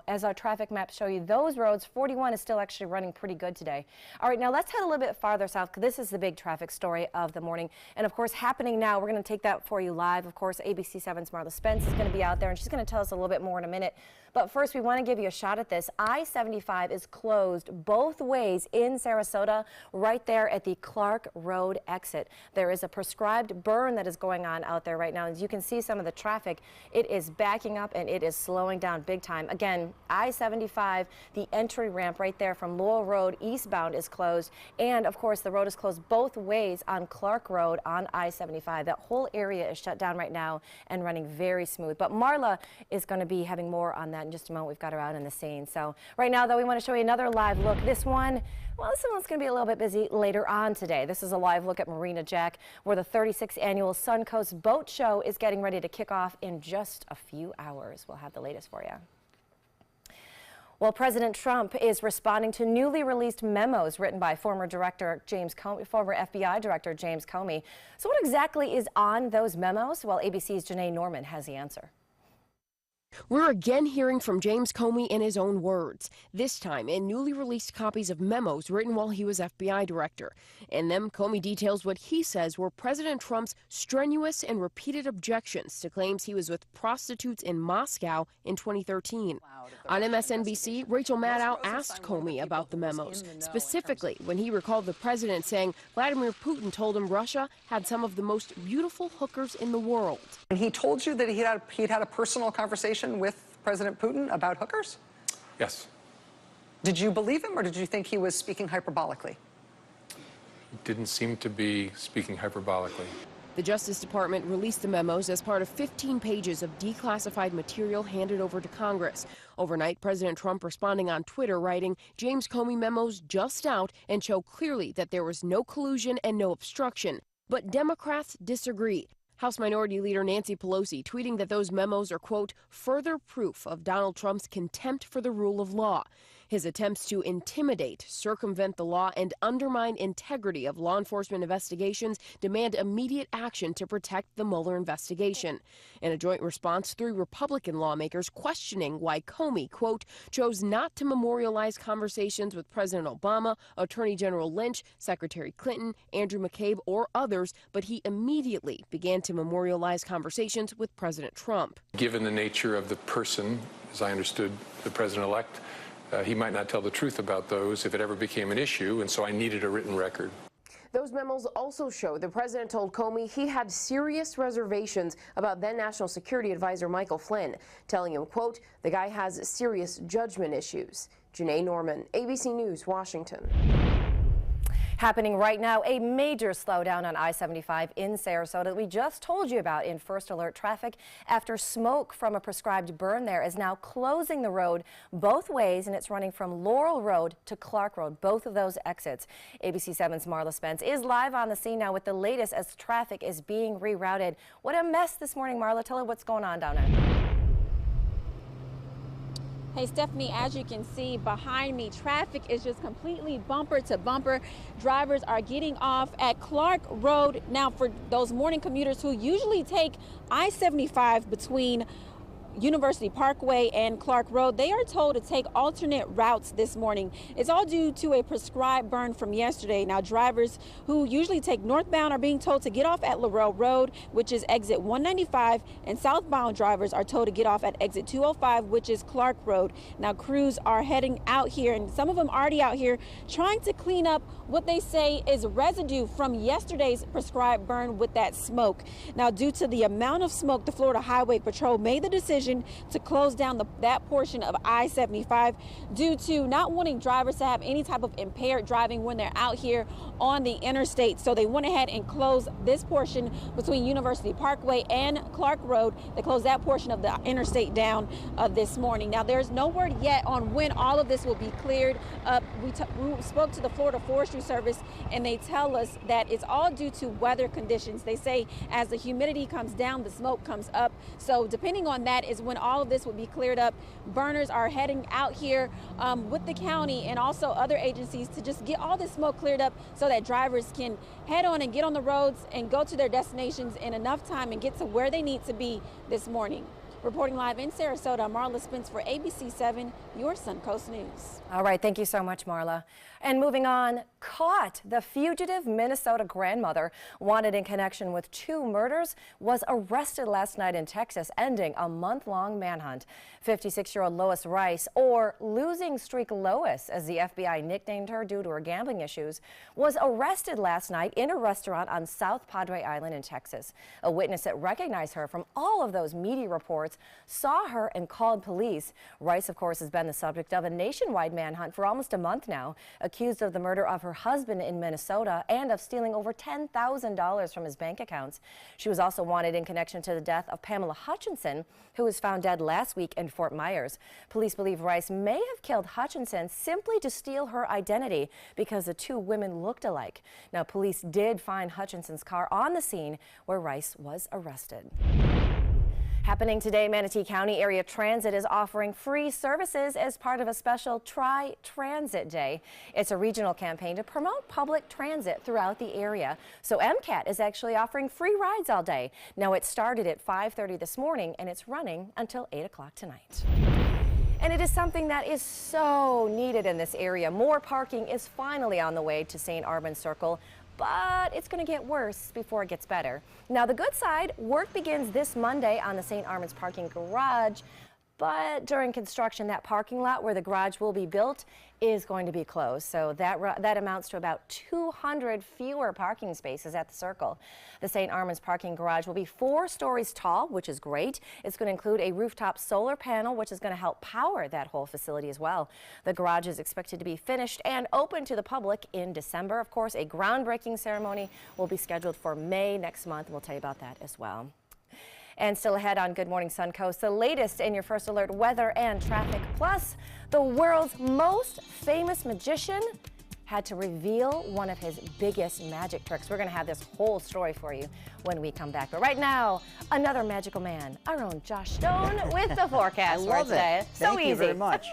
As our traffic maps show you, those roads, 41 is still actually running pretty good today. All right, now let's head a little bit farther south because this is the big traffic story of the morning. And of course, happening now, we're going to take that for you live. Of course, ABC 7's Marla Spence is going to be out there, and she's going to tell us a little bit more in a minute. But first, we want to give you a shot at this. I-75 is closed both ways in Sarasota, right there at the Clark Road exit. There is a prescribed burn that is going on out there right now. As you can see some of the traffic, it is backing up and it is slowing down big time. Again, I-75, the entry ramp right there from Lowell Road eastbound is closed. And of course, the road is closed both ways on Clark Road on I-75. That whole area is shut down right now and running very smooth. But Marla is going to be having more on that in just a moment. We've got her out in the scene. So right now, though, we want to show you another live look. This one's going to be a little bit busy later on today. This is a live look at Marina Jack, where the 36th annual Suncoast Boat Show is getting ready to kick off in just a few hours. We'll have the latest for you. Well, President Trump is responding to newly released memos written by former FBI Director James Comey. So what exactly is on those memos? Well, ABC's Janae Norman has the answer. We're again hearing from James Comey in his own words, this time in newly released copies of memos written while he was FBI director. In them, Comey details what he says were President Trump's strenuous and repeated objections to claims he was with prostitutes in Moscow in 2013. On MSNBC, Rachel Maddow asked Comey about the memos, specifically when he recalled the president saying Vladimir Putin told him Russia had some of the most beautiful hookers in the world. And he told you that he'd had a personal conversation with President Putin about hookers? Yes. Did you believe him, or did you think he was speaking hyperbolically? He didn't seem to be speaking hyperbolically. The Justice Department released the memos as part of 15 pages of declassified material handed over to Congress. Overnight, President Trump responding on Twitter, writing, James Comey memos just out and show clearly that there was no collusion and no obstruction. But Democrats disagree. House Minority Leader Nancy Pelosi tweeting that those memos are, quote, further proof of Donald Trump's contempt for the rule of law. His attempts to intimidate, circumvent the law, and undermine integrity of law enforcement investigations demand immediate action to protect the Mueller investigation. In a joint response, 3 Republican lawmakers questioning why Comey, quote, chose not to memorialize conversations with President Obama, Attorney General Lynch, Secretary Clinton, Andrew McCabe, or others, but he immediately began to memorialize conversations with President Trump. Given the nature of the person, as I understood the president-elect, he might not tell the truth about those if it ever became an issue, and so I needed a written record. Those memos also show the president told Comey he had serious reservations about then National Security Advisor Michael Flynn, telling him, quote, the guy has serious judgment issues. Janae Norman, ABC News, Washington. Happening right now, a major slowdown on I-75 in Sarasota that we just told you about in First Alert traffic after smoke from a prescribed burn there is now closing the road both ways, and it's running from Laurel Road to Clark Road, both of those exits. ABC 7's Marla Spence is live on the scene now with the latest as traffic is being rerouted. What a mess this morning, Marla. Tell her what's going on down there. Hey, Stephanie, as you can see behind me, traffic is just completely bumper to bumper. Drivers are getting off at Clark Road. Now, for those morning commuters who usually take I-75 between University Parkway and Clark Road, they are told to take alternate routes this morning. It's all due to a prescribed burn from yesterday. Now, drivers who usually take northbound are being told to get off at Laurel Road, which is exit 195, and southbound drivers are told to get off at exit 205, which is Clark Road. Now, crews are heading out here, and some of them already out here trying to clean up what they say is residue from yesterday's prescribed burn with that smoke. Now, due to the amount of smoke, the Florida Highway Patrol made the decision to close down that portion of I-75 due to not wanting drivers to have any type of impaired driving when they're out here on the interstate. So they went ahead and closed this portion between University Parkway and Clark Road. They closed that portion of the interstate down this morning. Now, there's no word yet on when all of this will be cleared up. We spoke to the Florida Forestry Service, and they tell us that it's all due to weather conditions. They say as the humidity comes down, the smoke comes up. So depending on that is when all of this will be cleared up. Burners are heading out here with the county and also other agencies to just get all this smoke cleared up so that drivers can head on and get on the roads and go to their destinations in enough time and get to where they need to be this morning. Reporting live in Sarasota, Marla Spence for ABC 7, your Suncoast News. All right, thank you so much, Marla. And moving on, caught. The fugitive Minnesota grandmother wanted in connection with 2 murders was arrested last night in Texas, ending a month-long manhunt. 56-year-old Lois Rice, or Losing Streak Lois, as the FBI nicknamed her due to her gambling issues, was arrested last night in a restaurant on South Padre Island in Texas. A witness that recognized her from all of those media reports saw her and called police. Rice, of course, has been the subject of a nationwide manhunt for almost a month now, accused of the murder of her husband in Minnesota and of stealing over $10,000 from his bank accounts. She was also wanted in connection to the death of Pamela Hutchinson, who was found dead last week in Fort Myers. Police believe Rice may have killed Hutchinson simply to steal her identity because the 2 women looked alike. Now, police did find Hutchinson's car on the scene where Rice was arrested. Happening today, Manatee County Area Transit is offering free services as part of a special Try Transit Day. It's a regional campaign to promote public transit throughout the area. So MCAT is actually offering free rides all day. Now, it started at 5:30 this morning and it's running until 8 o'clock tonight. And it is something that is so needed in this area. More parking is finally on the way to St. Armand's Circle, but it's going to get worse before it gets better. Now, the good side, work begins this Monday on the St. Armand's parking garage, but during construction, that parking lot where the garage will be built is going to be closed. So that amounts to about 200 fewer parking spaces at the circle. The St. Armand's parking garage will be 4 stories tall, which is great. It's going to include a rooftop solar panel, which is going to help power that whole facility as well. The garage is expected to be finished and open to the public in December. Of course, a groundbreaking ceremony will be scheduled for May next month. We'll tell you about that as well. And still ahead on Good Morning Suncoast, the latest in your First Alert weather and traffic. Plus, the world's most famous magician had to reveal one of his biggest magic tricks. We're going to have this whole story for you when we come back. But right now, another magical man, our own Josh Stone with the forecast for today. So Thank you very much.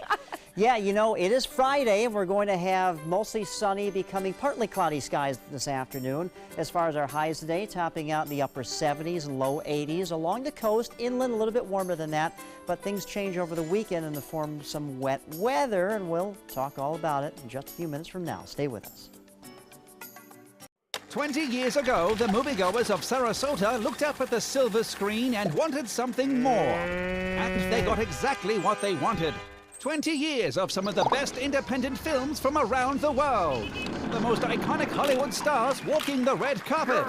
Yeah, you know, it is Friday, and we're going to have mostly sunny, becoming partly cloudy skies this afternoon. As far as our highs today, topping out in the upper 70s and low 80s. Along the coast, inland, a little bit warmer than that, but things change over the weekend in the form of some wet weather, and we'll talk all about it in just a few minutes from now. Stay with us. 20 years ago, the moviegoers of Sarasota looked up at the silver screen and wanted something more. And they got exactly what they wanted. 20 years of some of the best independent films from around the world. The most iconic Hollywood stars walking the red carpet.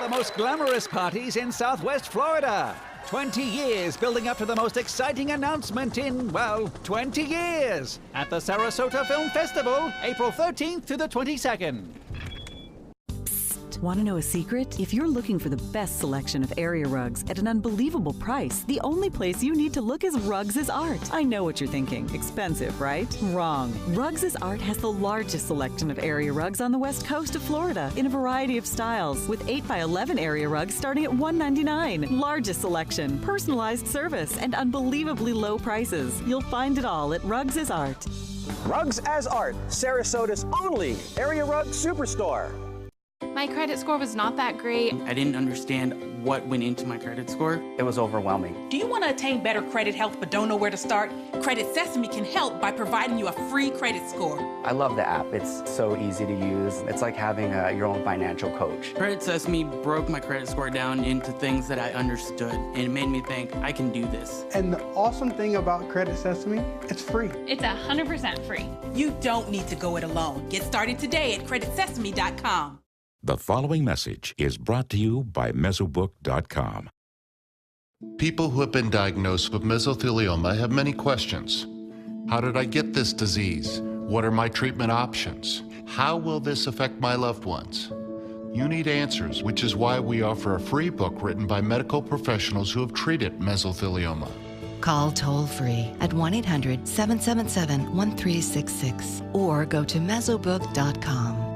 The most glamorous parties in Southwest Florida. 20 years building up to the most exciting announcement in, well, 20 years. At the Sarasota Film Festival, April 13th to the 22nd. Want to know a secret? If you're looking for the best selection of area rugs at an unbelievable price, the only place you need to look is Rugs is Art. I know what you're thinking. Expensive, right? Wrong. Rugs is Art has the largest selection of area rugs on the west coast of Florida in a variety of styles, with 8x11 area rugs starting at $199. Largest selection, personalized service, and unbelievably low prices. You'll find it all at Rugs is Art. Rugs as Art, Sarasota's only area rug superstore. My credit score was not that great. I didn't understand what went into my credit score. It was overwhelming. Do you want to attain better credit health but don't know where to start? Credit Sesame can help by providing you a free credit score. I love the app. It's so easy to use. It's like having your own financial coach. Credit Sesame broke my credit score down into things that I understood, and it made me think, I can do this. And the awesome thing about Credit Sesame, it's free. It's 100% free. You don't need to go it alone. Get started today at creditsesame.com. The following message is brought to you by Mesobook.com. People who have been diagnosed with mesothelioma have many questions. How did I get this disease? What are my treatment options? How will this affect my loved ones? You need answers, which is why we offer a free book written by medical professionals who have treated mesothelioma. Call toll-free at 1-800-777-1366 or go to Mesobook.com.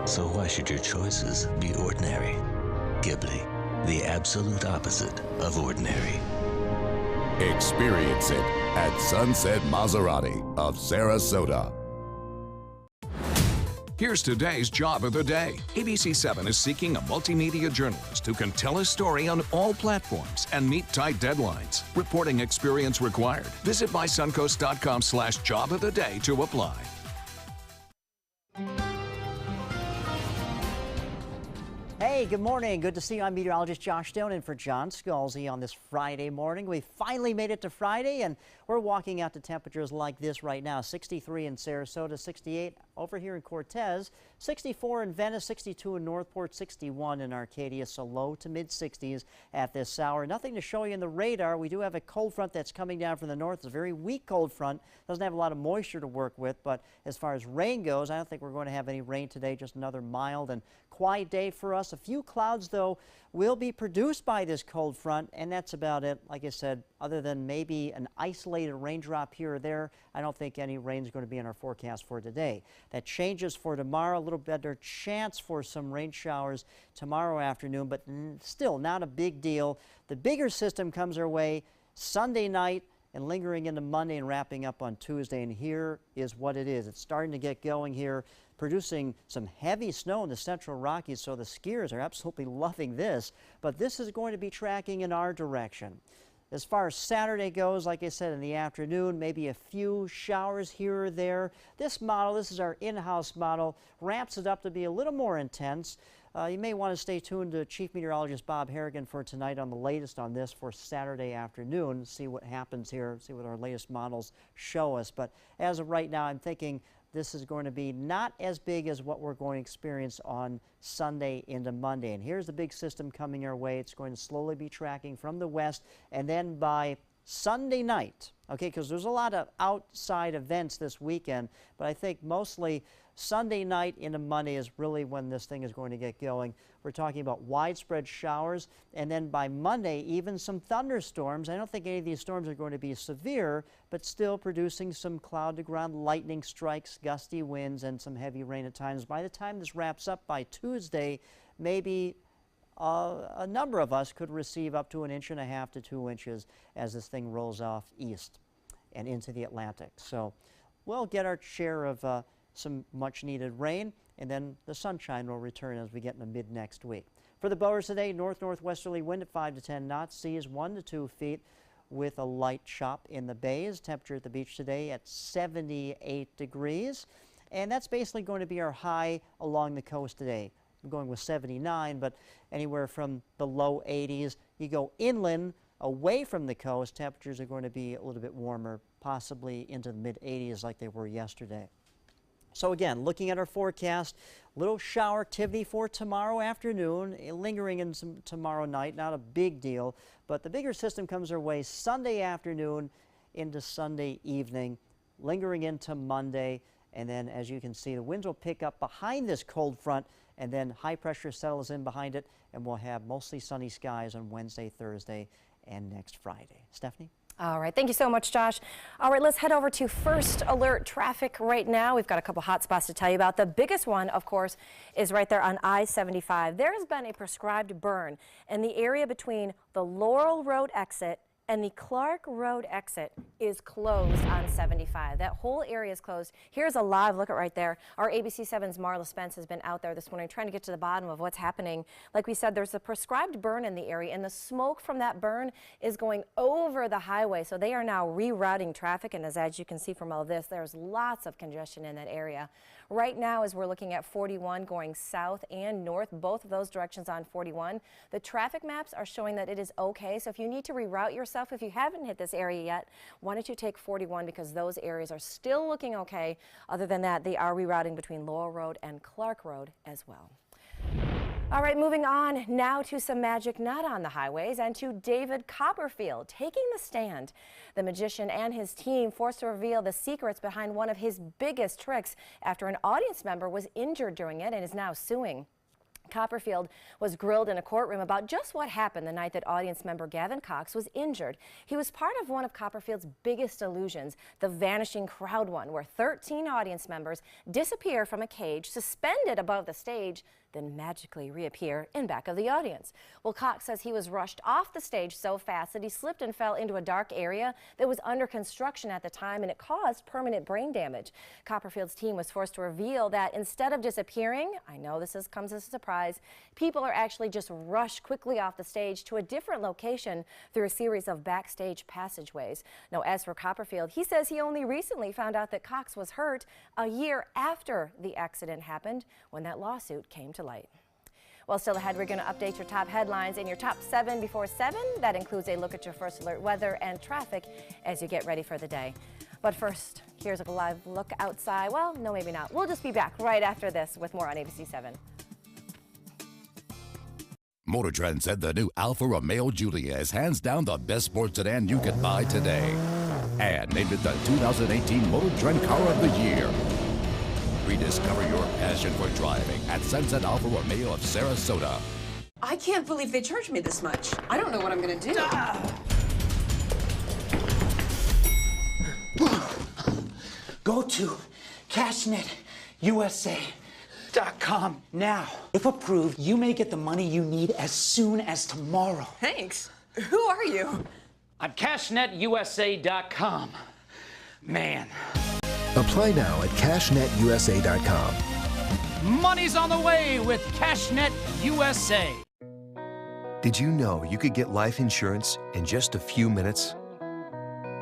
So why should your choices be ordinary? Ghibli, the absolute opposite of ordinary. Experience it at Sunset Maserati of Sarasota. Here's today's job of the day. ABC 7 is seeking a multimedia journalist who can tell a story on all platforms and meet tight deadlines. Reporting experience required. Visit mysuncoast.com/job of the day to apply. Hey, good morning. Good to see you. I'm meteorologist Josh Stone in for John Scalzi on this Friday morning. We finally made it to Friday, and we're walking out to temperatures like this right now. 63 in Sarasota, 68 over here in Cortez, 64 in Venice, 62 in Northport, 61 in Arcadia, so low to mid-60s at this hour. Nothing to show you in the radar. We do have a cold front that's coming down from the north. It's a very weak cold front. Doesn't have a lot of moisture to work with, but as far as rain goes, I don't think we're going to have any rain today. Just another mild and quiet day for us. A few clouds, though, will be produced by this cold front, and that's about it. Like I said, other than maybe an isolated raindrop here or there, I don't think any rain is going to be in our forecast for today. That changes for tomorrow. A little better chance for some rain showers tomorrow afternoon, but still not a big deal. The bigger system comes our way Sunday night and lingering into Monday and wrapping up on Tuesday, and here is what it is. It's starting to get going here, producing some heavy snow in the central Rockies, so the skiers are absolutely loving this, but this is going to be tracking in our direction. As far as Saturday goes, like I said, in the afternoon, maybe a few showers here or there. This model, this is our in-house model, ramps it up to be a little more intense. You may want to stay tuned to Chief Meteorologist Bob Harrigan for tonight on the latest on this for Saturday afternoon, see what happens here, see what our latest models show us. But as of right now, I'm thinking this is going to be not as big as what we're going to experience on Sunday into Monday. And here's the big system coming our way. It's going to slowly be tracking from the west, and then by Sunday night, okay, because there's a lot of outside events this weekend, but I think mostly Sunday night into Monday is really when this thing is going to get going. We're talking about widespread showers, and then by Monday, even some thunderstorms. I don't think any of these storms are going to be severe, but still producing some cloud-to-ground lightning strikes, gusty winds, and some heavy rain at times. By the time this wraps up by Tuesday, maybe a number of us could receive up to 1.5 inches to 2 inches as this thing rolls off east and into the Atlantic. So we'll get our share of some much-needed rain, and then the sunshine will return as we get into mid-next week. For the blowers today, north-northwesterly wind at 5 to 10 knots, seas 1 to 2 feet with a light chop in the bays. Temperature at the beach today at 78 degrees, and that's basically going to be our high along the coast today. I'm going with 79, but anywhere from the low 80s. You go inland, away from the coast, temperatures are going to be a little bit warmer, possibly into the mid-80s like they were yesterday. So again, looking at our forecast, little shower activity for tomorrow afternoon, lingering in tomorrow night, not a big deal, but the bigger system comes our way Sunday afternoon into Sunday evening, lingering into Monday, and then as you can see, the winds will pick up behind this cold front, and then high pressure settles in behind it, and we'll have mostly sunny skies on Wednesday, Thursday, and next Friday. Stephanie? All right, thank you so much, Josh. All right, let's head over to First Alert traffic right now. We've got a couple hot spots to tell you about. The biggest one, of course, is right there on I-75. There has been a prescribed burn in the area between the Laurel Road exit and the Clark Road exit is closed on 75. That whole area is closed. Here's a live look at right there. Our ABC7's Marla Spence has been out there this morning trying to get to the bottom of what's happening. Like we said, there's a prescribed burn in the area, and the smoke from that burn is going over the highway. So they are now rerouting traffic, and as you can see from all of this, there's lots of congestion in that area. Right now, as we're looking at 41 going south and north, both of those directions on 41, the traffic maps are showing that it is okay. So if you need to reroute yourself, if you haven't hit this area yet, why don't you take 41 because those areas are still looking okay. Other than that, they are rerouting between Laurel Road and Clark Road as well. All right, moving on now to some magic not on the highways and to David Copperfield taking the stand. The magician and his team forced to reveal the secrets behind one of his biggest tricks after an audience member was injured during it and is now suing. Copperfield was grilled in a courtroom about just what happened the night that audience member Gavin Cox was injured. He was part of one of Copperfield's biggest illusions, the vanishing crowd one, where 13 audience members disappear from a cage suspended above the stage, then magically reappear in back of the audience. Well, Cox says he was rushed off the stage so fast that he slipped and fell into a dark area that was under construction at the time, and it caused permanent brain damage. Copperfield's team was forced to reveal that instead of disappearing, I know this comes as a surprise, people are actually just rushed quickly off the stage to a different location through a series of backstage passageways. Now, as for Copperfield, he says he only recently found out that Cox was hurt a year after the accident happened when that lawsuit came to light. Well, still ahead, we're going to update your top headlines in your top 7 before 7. That includes a look at your First Alert weather and traffic as you get ready for the day. But first, here's a live look outside. Well, no, maybe not. We'll just be back right after this with more on ABC7. Motor Trend said the new Alfa Romeo Giulia is hands down the best sports sedan you can buy today. And named it the 2018 Motor Trend Car of the Year. Rediscover your passion for driving at Sunset Alfa Romeo of Sarasota. I can't believe they charged me this much. I don't know what I'm gonna do. Go to CashNetUSA.com now. If approved, you may get the money you need as soon as tomorrow. Thanks. Who are you? I'm CashNetUSA.com. Man. Apply now at CashNetUSA.com. Money's on the way with CashNet USA. Did you know you could get life insurance in just a few minutes?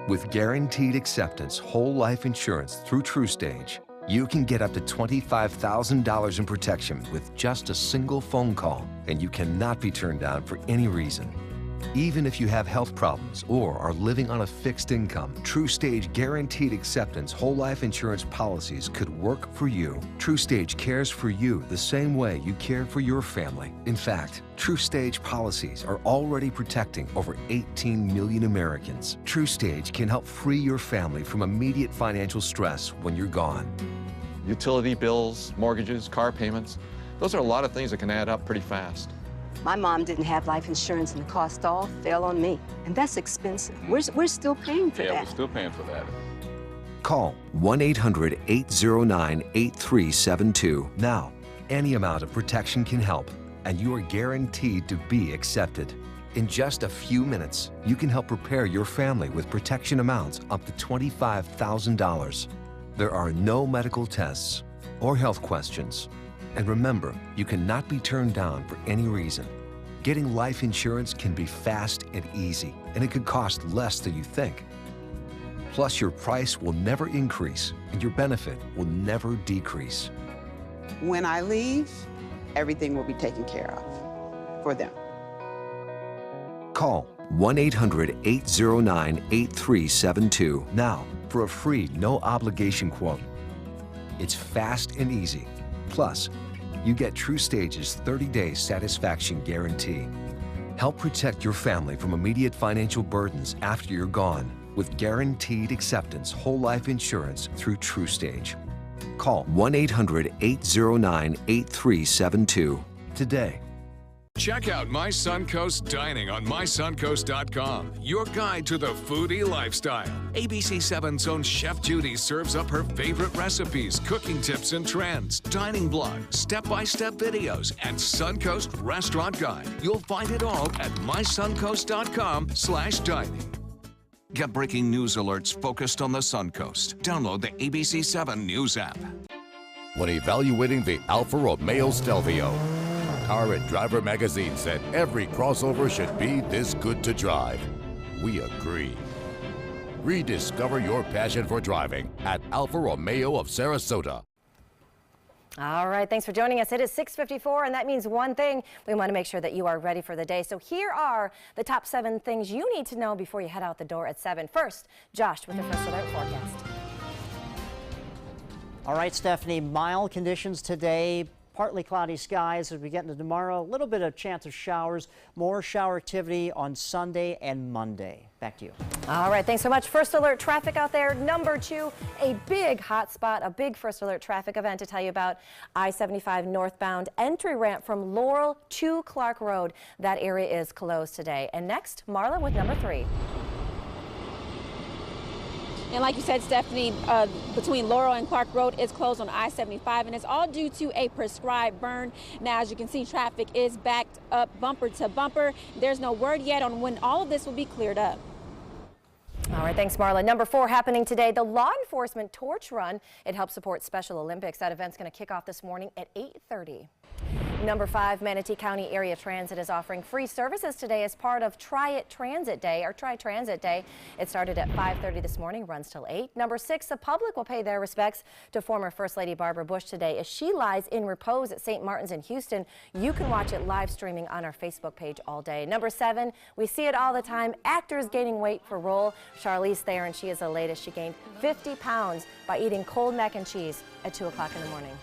With guaranteed acceptance whole life insurance through TrueStage, you can get up to $25,000 in protection with just a single phone call, and you cannot be turned down for any reason. Even if you have health problems or are living on a fixed income, TrueStage guaranteed acceptance whole life insurance policies could work for you. TrueStage cares for you the same way you care for your family. In fact, TrueStage policies are already protecting over 18 million Americans. TrueStage can help free your family from immediate financial stress when you're gone. Utility bills, mortgages, car payments, those are a lot of things that can add up pretty fast. My mom didn't have life insurance and the cost all fell on me. And that's expensive. We're still paying for that. Yeah, we're still paying for that. Call 1-800-809-8372 now. Any amount of protection can help, and you are guaranteed to be accepted. In just a few minutes, you can help prepare your family with protection amounts up to $25,000. There are no medical tests or health questions. And remember, you cannot be turned down for any reason. Getting life insurance can be fast and easy, and it could cost less than you think. Plus, your price will never increase, and your benefit will never decrease. When I leave, everything will be taken care of for them. Call 1-800-809-8372 now for a free, no-obligation quote. It's fast and easy. Plus, you get TruStage's 30-day satisfaction guarantee. Help protect your family from immediate financial burdens after you're gone with guaranteed acceptance whole life insurance through TruStage. Call 1-800-809-8372 today. Check out My Suncoast Dining on mysuncoast.com, your guide to the foodie lifestyle. ABC 7's own Chef Judy serves up her favorite recipes, cooking tips and trends, dining blog, step-by-step videos, and Suncoast Restaurant Guide. You'll find it all at mysuncoast.com/dining. Get breaking news alerts focused on the Suncoast. Download the ABC 7 News app. When evaluating the Alfa Romeo Stelvio, Car and Driver magazine said every crossover should be this good to drive. We agree. Rediscover your passion for driving at Alfa Romeo of Sarasota. All right, thanks for joining us. It is 6:54, and that means one thing. We want to make sure that you are ready for the day. So here are the top 7 things you need to know before you head out the door at 7. First, Josh with the First Alert forecast. All right, Stephanie, mild conditions today. Partly cloudy skies as we get into tomorrow. A little bit of chance of showers, more shower activity on Sunday and Monday. Back to you. All right, thanks so much. First Alert traffic out there. Number 2, a big hot spot, a big First Alert traffic event to tell you about. I-75 northbound entry ramp from Laurel to Clark Road. That area is closed today. And next, Marla with number 3. And like you said, Stephanie, between Laurel and Clark Road is closed on I-75, and it's all due to a prescribed burn. Now, as you can see, traffic is backed up bumper to bumper. There's no word yet on when all of this will be cleared up. All right, thanks, Marla. Number 4 happening today, the Law Enforcement Torch Run. It helps support Special Olympics. That event's going to kick off this morning at 8:30. Number 5, Manatee County Area Transit is offering free services today as part of Try It Transit Day, or Try Transit Day. It started at 5:30 this morning, runs till 8. Number 6, the public will pay their respects to former First Lady Barbara Bush today as she lies in repose at St. Martin's in Houston. You can watch it live streaming on our Facebook page all day. Number 7, we see it all the time, actors gaining weight for role. Charlize Theron, she is the latest. She gained 50 pounds by eating cold mac and cheese at 2 o'clock in the morning.